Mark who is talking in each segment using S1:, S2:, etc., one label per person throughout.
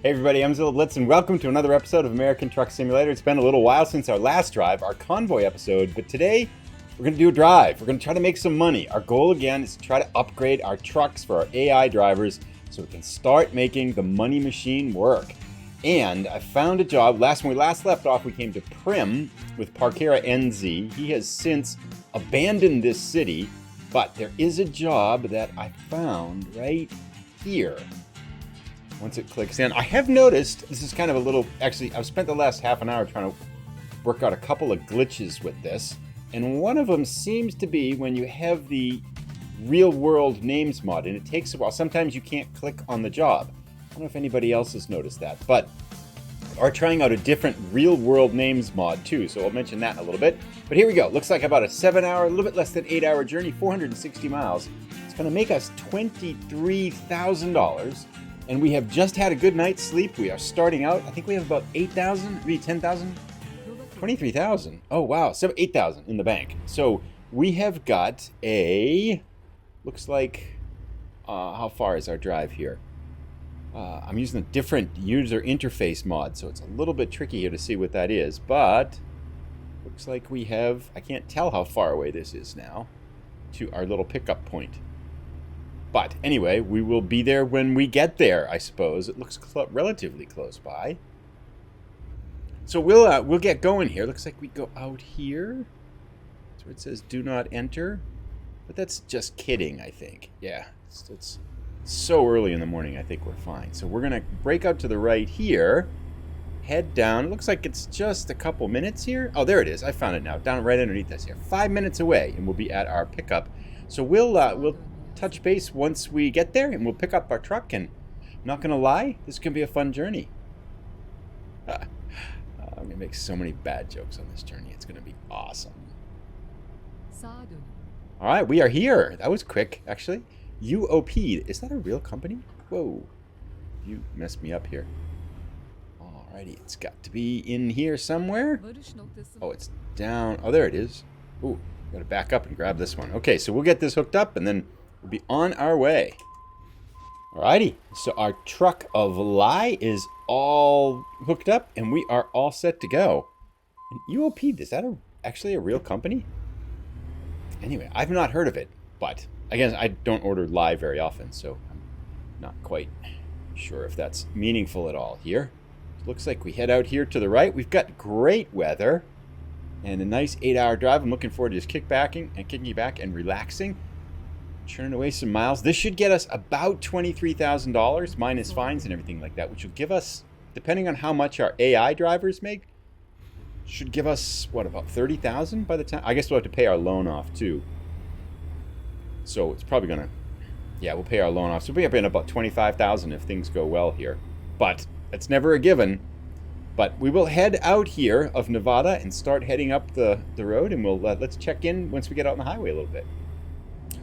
S1: Hey everybody, I'm Zilla Blitz and welcome to another episode of American Truck Simulator. It's been a little while since our last drive, our convoy episode, but today we're going to do a drive. We're going to try to make some money. Our goal again is to try to upgrade our trucks for our AI drivers so we can start making the money machine work. And I found a job. When we last left off, we came to Prim with Parkera NZ. He has since abandoned this city, but there is a job that I found right here. Once it clicks in, I have noticed, this is kind of a little, actually, I've spent the last half an hour trying to work out a couple of glitches with this. And one of them seems to be when you have the real world names mod, and it takes a while. Sometimes you can't click on the job. I don't know if anybody else has noticed that, but we are trying out a different real world names mod too. So I'll mention that in a little bit. But here we go. Looks like about a 7-hour, a little bit less than 8-hour journey, 460 miles. It's going to make us $23,000. And we have just had a good night's sleep. We are starting out. I think we have about 8,000, maybe 10,000, 23,000. Oh, wow. 8,000 in the bank. So we have got looks like, how far is our drive here? I'm using a different user interface mod, so it's a little bit tricky here to see what that is. But looks like we have, I can't tell how far away this is now to our little pickup point. But anyway, we will be there when we get there, I suppose. It looks relatively close by. So we'll get going here. Looks like we go out here. That's where it says do not enter. But that's just kidding, I think. Yeah, it's so early in the morning, I think we're fine. So we're going to break out to the right here. Head down. It looks like it's just a couple minutes here. Oh, there it is. I found it now. Down right underneath us here. 5 minutes away, and we'll be at our pickup. So we'll touch base once we get there, and we'll pick up our truck. And I'm not gonna lie, this can be a fun journey. I'm gonna make so many bad jokes on this journey. It's gonna be awesome. All right, we are here. That was quick, actually. UOP, is that a real company? Whoa, you messed me up here. Alrighty, it's got to be in here somewhere. Oh, it's down. Oh, there it is. Ooh, gotta back up and grab this one. Okay, so we'll get this hooked up and then we'll be on our way. Alrighty, so our truck of lie is all hooked up and we are all set to go. And UOP, is that actually a real company? Anyway, I've not heard of it, but again, I don't order lie very often, so I'm not quite sure if that's meaningful at all here. Looks like we head out here to the right. We've got great weather and a nice 8-hour drive. I'm looking forward to just kicking back and relaxing. Churning away some miles. This should get us about $23,000 minus fines and everything like that, which will give us, depending on how much our AI drivers make, should give us, what, about $30,000 by the time? I guess we'll have to pay our loan off too. So it's probably going to, yeah, we'll pay our loan off. So we'll be up in about $25,000 if things go well here. But it's never a given. But we will head out here of Nevada and start heading up the road, and we'll let's check in once we get out on the highway a little bit.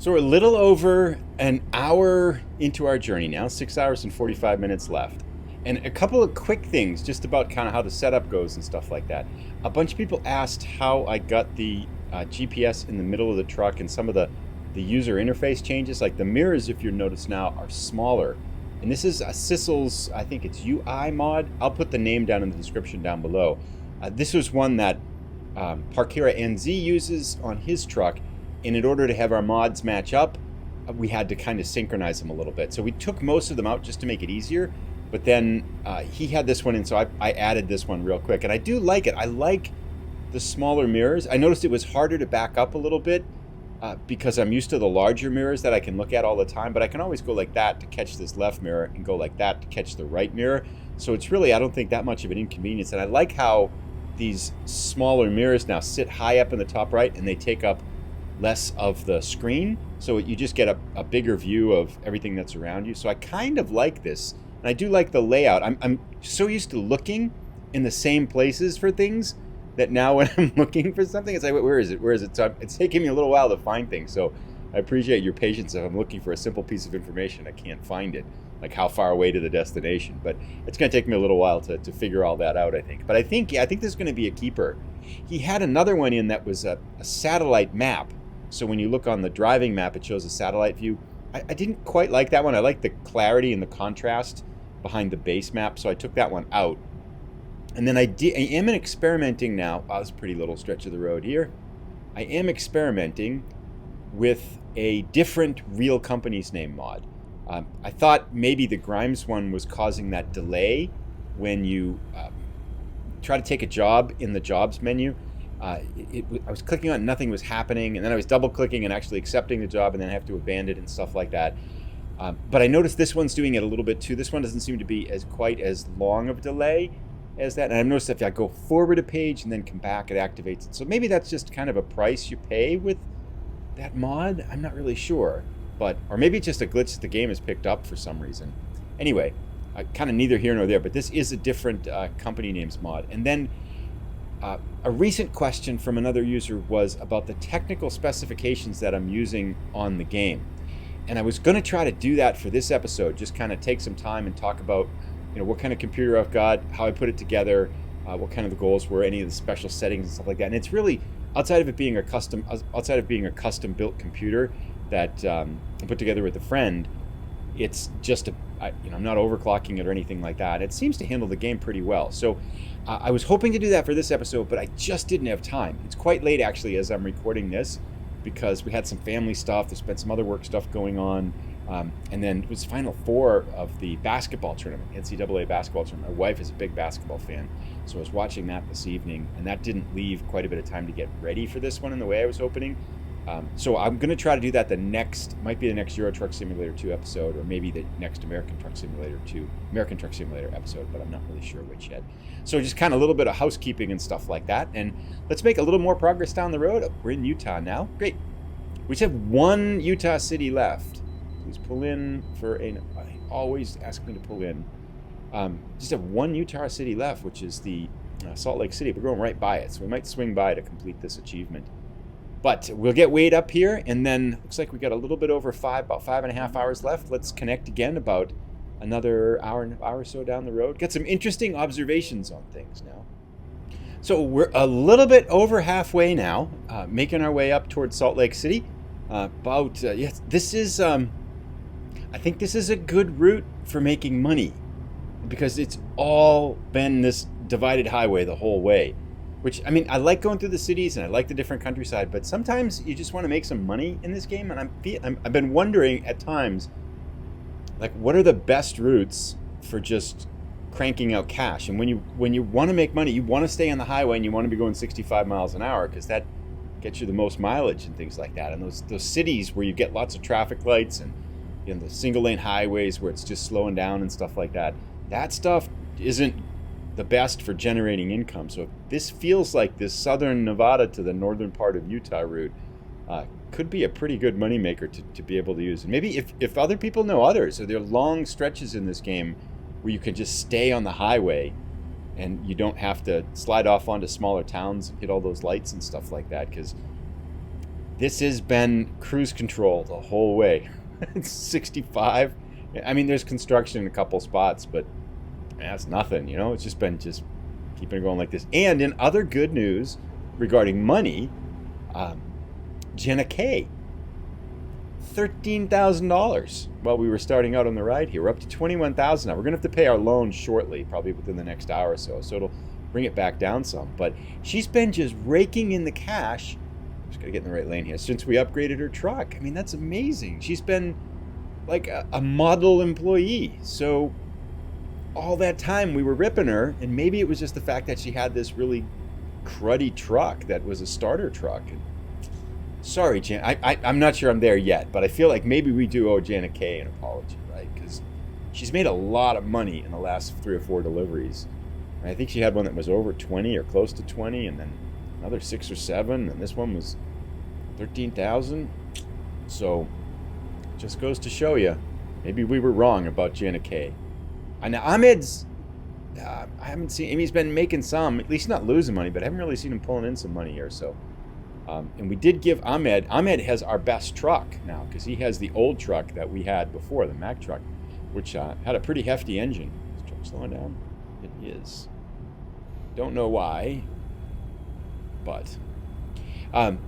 S1: So we're a little over an hour into our journey now, 6 hours and 45 minutes left. And a couple of quick things just about kind of how the setup goes and stuff like that. A bunch of people asked how I got the GPS in the middle of the truck and some of the user interface changes. Like the mirrors, if you notice now, are smaller. And this is a Sissel's, I think it's UI mod. I'll put the name down in the description down below. This was one that Parkera NZ uses on his truck. And in order to have our mods match up, we had to kind of synchronize them a little bit. So we took most of them out just to make it easier. But then he had this one in, so I added this one real quick. And I do like it. I like the smaller mirrors. I noticed it was harder to back up a little bit because I'm used to the larger mirrors that I can look at all the time. But I can always go like that to catch this left mirror and go like that to catch the right mirror. So it's really, I don't think, that much of an inconvenience. And I like how these smaller mirrors now sit high up in the top right and they take up less of the screen, so you just get a bigger view of everything that's around you. So I kind of like this, and I do like the layout. I'm so used to looking in the same places for things that now when I'm looking for something, it's like, where is it? So it's taking me a little while to find things. So I appreciate your patience if I'm looking for a simple piece of information, I can't find it, like how far away to the destination. But it's going to take me a little while to figure all that out, I think. But I think this is going to be a keeper. He had another one in that was a satellite map. So when you look on the driving map, it shows a satellite view. I didn't quite like that one. I like the clarity and the contrast behind the base map, so I took that one out. And then I am experimenting now. Wow, this is a pretty little stretch of the road here. I am experimenting with a different real company's name mod. I thought maybe the Grimes one was causing that delay when you try to take a job in the jobs menu. I was clicking on it, nothing was happening, and then I was double clicking and actually accepting the job, and then I have to abandon it and stuff like that. But I noticed this one's doing it a little bit too. This one doesn't seem to be quite as long of a delay as that. And I've noticed if I go forward a page and then come back, it activates it. So maybe that's just kind of a price you pay with that mod. I'm not really sure. Or maybe it's just a glitch that the game has picked up for some reason. Anyway, kind of neither here nor there, but this is a different company names mod. And then a recent question from another user was about the technical specifications that I'm using on the game. And I was going to try to do that for this episode, just kind of take some time and talk about, what kind of computer I've got, how I put it together, what kind of the goals were, any of the special settings and stuff like that. And it's really outside of being a custom built computer that I put together with a friend. It's just I'm not overclocking it or anything like that. It seems to handle the game pretty well. So I was hoping to do that for this episode, but I just didn't have time. It's quite late actually as I'm recording this, because we had some family stuff. There's been some other work stuff going on. And then it was Final Four of the basketball tournament, NCAA basketball tournament. My wife is a big basketball fan, so I was watching that this evening, and that didn't leave quite a bit of time to get ready for this one in the way I was hoping. So I'm going to try to do that might be the next Euro Truck Simulator 2 episode, or maybe the next American Truck Simulator episode, but I'm not really sure which yet. So just kind of a little bit of housekeeping and stuff like that, and let's make a little more progress down the road. We're in Utah now. Great. We just have one Utah city left. Please pull in I always ask me to pull in. Just have one Utah city left, which is the Salt Lake City. We're going right by it, so we might swing by to complete this achievement. But we'll get weighed up here, and then looks like we got a little bit over about 5.5 hours left. Let's connect again about another hour or so down the road. Got some interesting observations on things now. So we're a little bit over halfway now, making our way up towards Salt Lake City. This is, I think this is a good route for making money, because it's all been this divided highway the whole way. Which, I like going through the cities and I like the different countryside, but sometimes you just want to make some money in this game. And I've been wondering at times, like, what are the best routes for just cranking out cash? And when you want to make money, you want to stay on the highway and you want to be going 65 miles an hour, because that gets you the most mileage and things like that. And those cities where you get lots of traffic lights and the single lane highways where it's just slowing down and stuff like that, that stuff isn't the best for generating income. So this feels like this southern Nevada to the northern part of Utah route could be a pretty good moneymaker to be able to use. And maybe if other people know others, or there are long stretches in this game where you can just stay on the highway and you don't have to slide off onto smaller towns and hit all those lights and stuff like that, because this has been cruise control the whole way. It's 65. There's construction in a couple spots, but that's nothing, it's just been keeping it going like this. And in other good news regarding money, Jenna K, $13,000 while we were starting out on the ride here. We're up to $21,000 now. We're going to have to pay our loan shortly, probably within the next hour or so it'll bring it back down some. But she's been just raking in the cash. Just got to get in the right lane here. Since we upgraded her truck. That's amazing. She's been like a model employee. So all that time we were ripping her, and maybe it was just the fact that she had this really cruddy truck that was a starter truck. And sorry, Jan, I'm not sure I'm there yet, but I feel like maybe we do owe Jana K an apology, right? Because she's made a lot of money in the last 3 or 4 deliveries. And I think she had one that was over 20 or close to 20, and then another 6 or 7, and this one was 13,000. So just goes to show you, maybe we were wrong about Jana K. And now Ahmed's, I haven't seen, he's been making some, at least not losing money, but I haven't really seen him pulling in some money here. So, and we did give Ahmed has our best truck now, because he has the old truck that we had before, the Mack truck, which had a pretty hefty engine. Is the truck slowing down? It is. Don't know why, but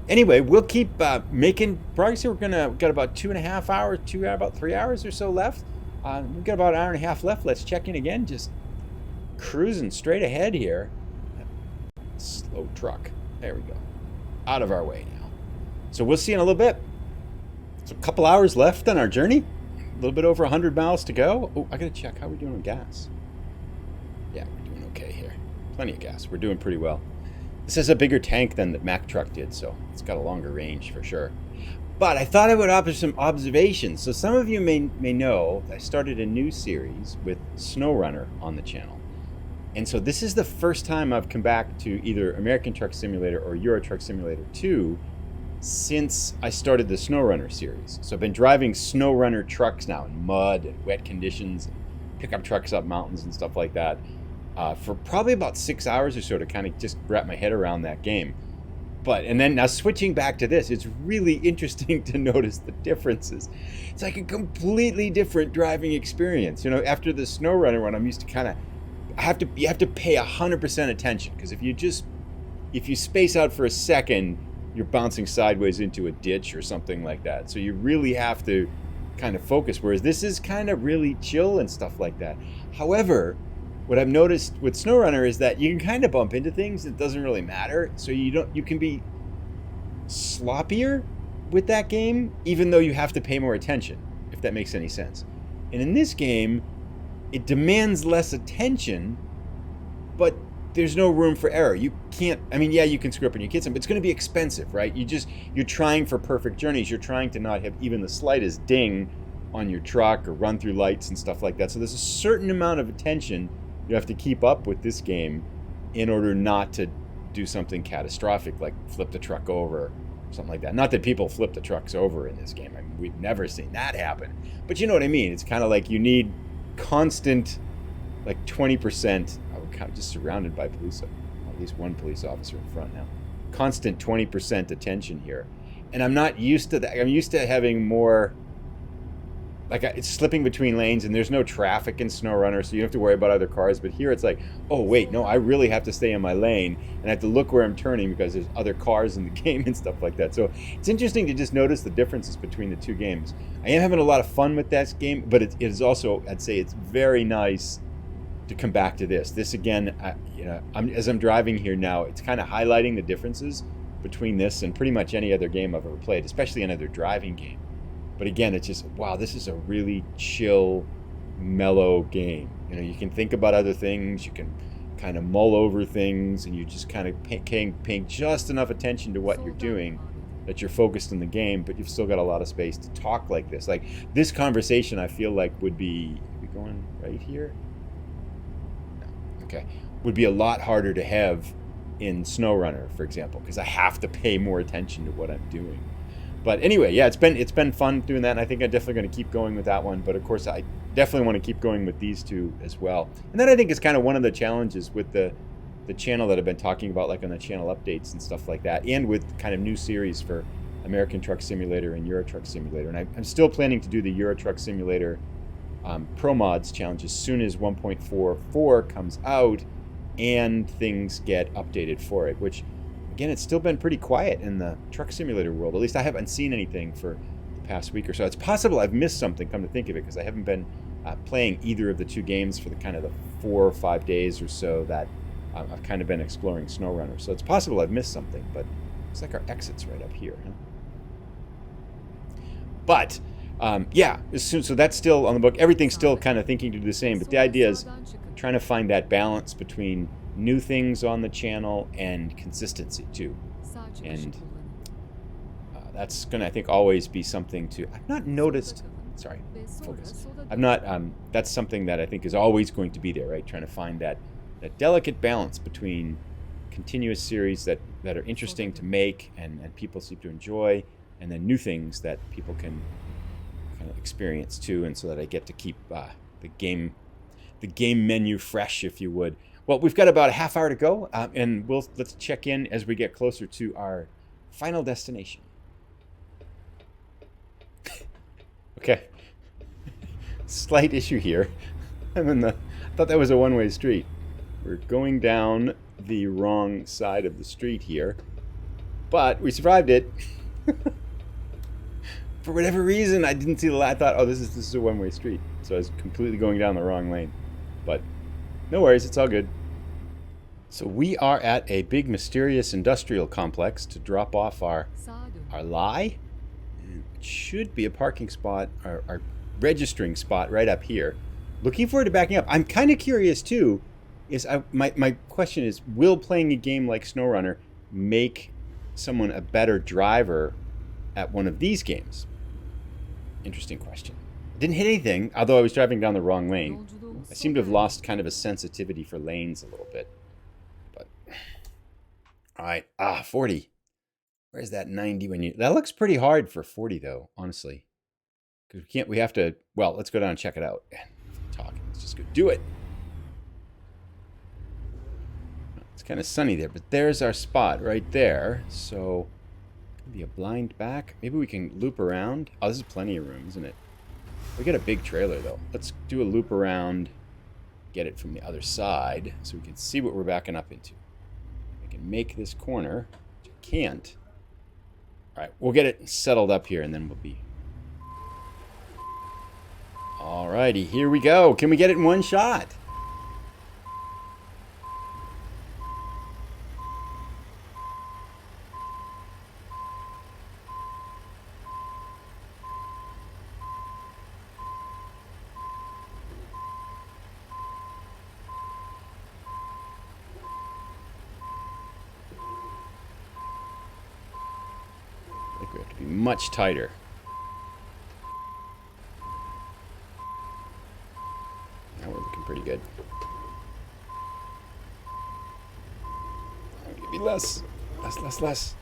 S1: anyway, we'll keep making progress here. We've got about 2.5 hours, about 3 hours or so left. We've got about an hour and a half left. Let's check in again. Just cruising straight ahead here. Slow truck. There we go. Out of our way now. So we'll see in a little bit. So a couple hours left on our journey. A little bit over 100 miles to go. Oh, I gotta check. How are we doing on gas? Yeah, we're doing okay here. Plenty of gas. We're doing pretty well. This has a bigger tank than the Mack truck did, so it's got a longer range for sure. But I thought I would offer some observations. So some of you may know I started a new series with SnowRunner on the channel. And so this is the first time I've come back to either American Truck Simulator or Euro Truck Simulator 2 since I started the SnowRunner series. So I've been driving SnowRunner trucks now in mud and wet conditions, and pickup trucks up mountains and stuff like that, for probably about 6 hours or so to kind of just wrap my head around that game. And then now switching back to this, it's really interesting to notice the differences. It's like a completely different driving experience. You know, after the SnowRunner one, I'm used to kind of, you have to pay 100% attention, because if you space out for a second, you're bouncing sideways into a ditch or something like that. So you really have to kind of focus, whereas this is kind of really chill and stuff like that. However, what I've noticed with SnowRunner is that you can kind of bump into things. It doesn't really matter. So you can be sloppier with that game, even though you have to pay more attention, if that makes any sense. And in this game, it demands less attention, but there's no room for error. You can't, I mean, yeah, you can screw up on your kids, but it's going to be expensive, right? You're trying for perfect journeys. You're trying to not have even the slightest ding on your truck or run through lights and stuff like that. So there's a certain amount of attention you have to keep up with this game in order not to do something catastrophic, like flip the truck over or something like that. Not that people flip the trucks over in this game. I mean, we've never seen that happen. But you know what I mean? It's kind of like you need constant, like 20%. I'm kind of just surrounded by police, at least one police officer in front now. Constant 20% attention here. And I'm not used to that. I'm used to having more, like, it's slipping between lanes and there's no traffic in SnowRunner, so you don't have to worry about other cars. But here it's like, oh wait, no, I really have to stay in my lane and I have to look where I'm turning because there's other cars in the game and stuff like that. So it's interesting to just notice the differences between the two games. I am having a lot of fun with that game, but it is also, I'd say it's very nice to come back to this. This again, as I'm driving here now, it's kind of highlighting the differences between this and pretty much any other game I've ever played, especially another driving game. But again, it's just, wow, this is a really chill, mellow game. You know, you can think about other things, you can kind of mull over things, and you just kind of paying just enough attention to what you're doing that you're focused in the game, but you've still got a lot of space to talk like this. Like this conversation, I feel like would be, are we going right here? No. Okay. Would be a lot harder to have in SnowRunner, for example, because I have to pay more attention to what I'm doing. But anyway, yeah, it's been fun doing that, and I think I'm definitely going to keep going with that one. But of course, I definitely want to keep going with these two as well. And that, I think, is kind of one of the challenges with the channel that I've been talking about, like on the channel updates and stuff like that, and with kind of new series for American Truck Simulator and Euro Truck Simulator. And I'm still planning to do the Euro Truck Simulator Pro Mods challenge as soon as 1.44 comes out and things get updated for it, which, again, it's still been pretty quiet in the truck simulator world. At least I haven't seen anything for the past week or so. It's possible I've missed something, come to think of it, because I haven't been playing either of the two games for the kind of the 4 or 5 days or so that I've kind of been exploring SnowRunner. So it's possible I've missed something, but looks like our exit's right up here, huh? But yeah, so that's still on the book. Everything's still kind of thinking to do the same, but the idea is trying to find that balance between new things on the channel and consistency too. And that's going to, I think, always be something to, I've not noticed, sorry, focus. That's something that I think is always going to be there, right? Trying to find that delicate balance between continuous series that are interesting to make and people seem to enjoy, and then new things that people can kind of experience too, and so that I get to keep the game menu fresh, if you would. Well, we've got about a half hour to go, and let's check in as we get closer to our final destination. Okay, slight issue here. I thought that was a one-way street. We're going down the wrong side of the street here, but we survived it. for whatever reason, I didn't see the light. I thought, oh, this is a one-way street. So I was completely going down the wrong lane. But no worries, it's all good. So we are at a big, mysterious industrial complex to drop off our lie. And it should be a parking spot, our registering spot right up here. Looking forward to backing up. I'm kind of curious, too. My question is, will playing a game like SnowRunner make someone a better driver at one of these games? Interesting question. I didn't hit anything, although I was driving down the wrong lane. I seem to have lost kind of a sensitivity for lanes a little bit. But all right, 40. Where's that 90 when you... That looks pretty hard for 40 though, honestly. Because we have to... Well, let's go down and check it out. Talking. Let's just go do it. It's kind of sunny there, but there's our spot right there. So... Be a blind back. Maybe we can loop around. Oh, this is plenty of room, isn't it? We got a big trailer, though. Let's do a loop around, get it from the other side, so we can see what we're backing up into. I can make this corner, which I can't. All right, we'll get it settled up here, and then we'll be... All righty, here we go. Can we get it in one shot? We have to be much tighter. Now we're looking pretty good. I'll give you less. Less.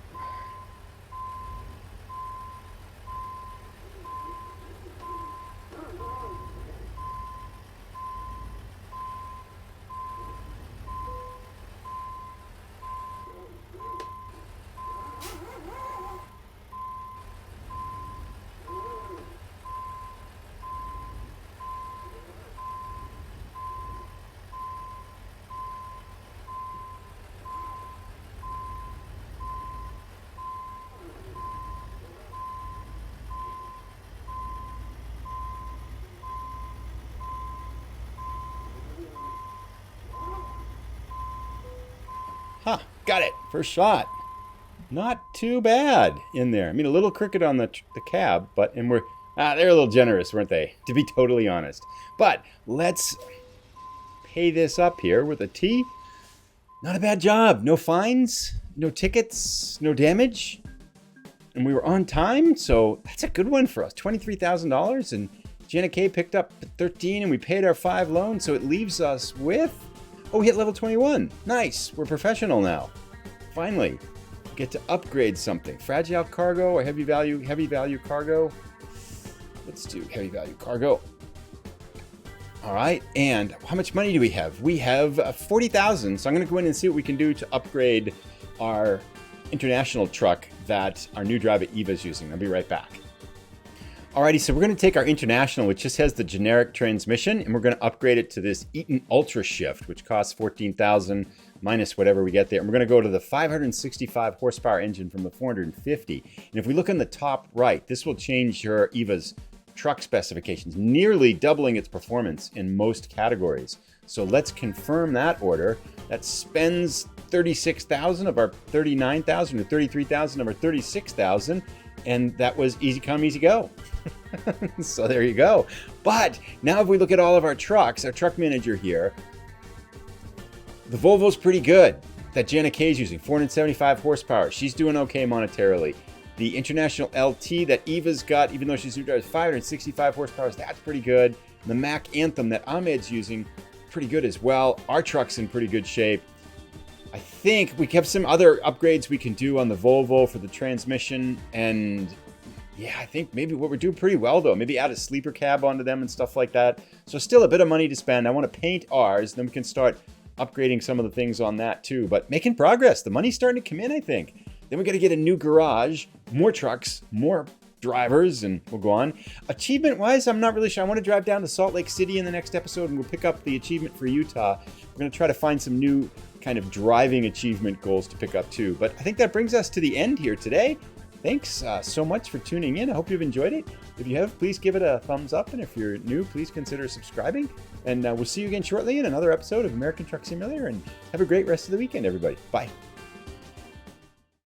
S1: Huh, got it. First shot. Not too bad in there. I mean, a little crooked on the cab, but they're a little generous, weren't they? To be totally honest. But let's pay this up here with a T. Not a bad job. No fines, no tickets, no damage. And we were on time, so that's a good one for us. $23,000, and Jenna K picked up 13, and we paid our 5 loans, so it leaves us with... Oh, we hit level 21. Nice. We're professional now. Finally. Get to upgrade something. Fragile cargo or heavy value cargo. Let's do heavy value cargo. All right. And how much money do we have? We have 40,000. So I'm going to go in and see what we can do to upgrade our international truck that our new driver Eva is using. I'll be right back. Alrighty, so we're going to take our International, which just has the generic transmission, and we're going to upgrade it to this Eaton Ultra Shift, which costs $14,000 minus whatever we get there. And we're going to go to the 565 horsepower engine from the 450. And if we look on the top right, this will change your Eva's truck specifications, nearly doubling its performance in most categories. So let's confirm that order. That spends $36,000 of our $39,000 or $33,000 of our $36,000. And that was easy come, easy go. So there you go. But now if we look at all of our trucks, our truck manager here, the Volvo's pretty good that Jenna K is using, 475 horsepower. She's doing okay monetarily. The International LT that Eva's got, even though she's new driver, 565 horsepower, that's pretty good. The Mack Anthem that Ahmed's using, pretty good as well. Our truck's in pretty good shape. I think we kept some other upgrades we can do on the Volvo for the transmission, and yeah, I think maybe what we're doing pretty well though. Maybe add a sleeper cab onto them and stuff like that. So still a bit of money to spend. I want to paint ours, then we can start upgrading some of the things on that too. But making progress. The money's starting to come in, I think. Then we got to get a new garage, more trucks, more drivers, and we'll go on. Achievement-wise, I'm not really sure. I want to drive down to Salt Lake City in the next episode, and we'll pick up the achievement for Utah. We're going to try to find some new kind of driving achievement goals to pick up too. But I think that brings us to the end here today. Thanks so much for tuning in. I hope you've enjoyed it. If you have, please give it a thumbs up. And if you're new, please consider subscribing. And we'll see you again shortly in another episode of American Truck Simulator. And have a great rest of the weekend, everybody. Bye.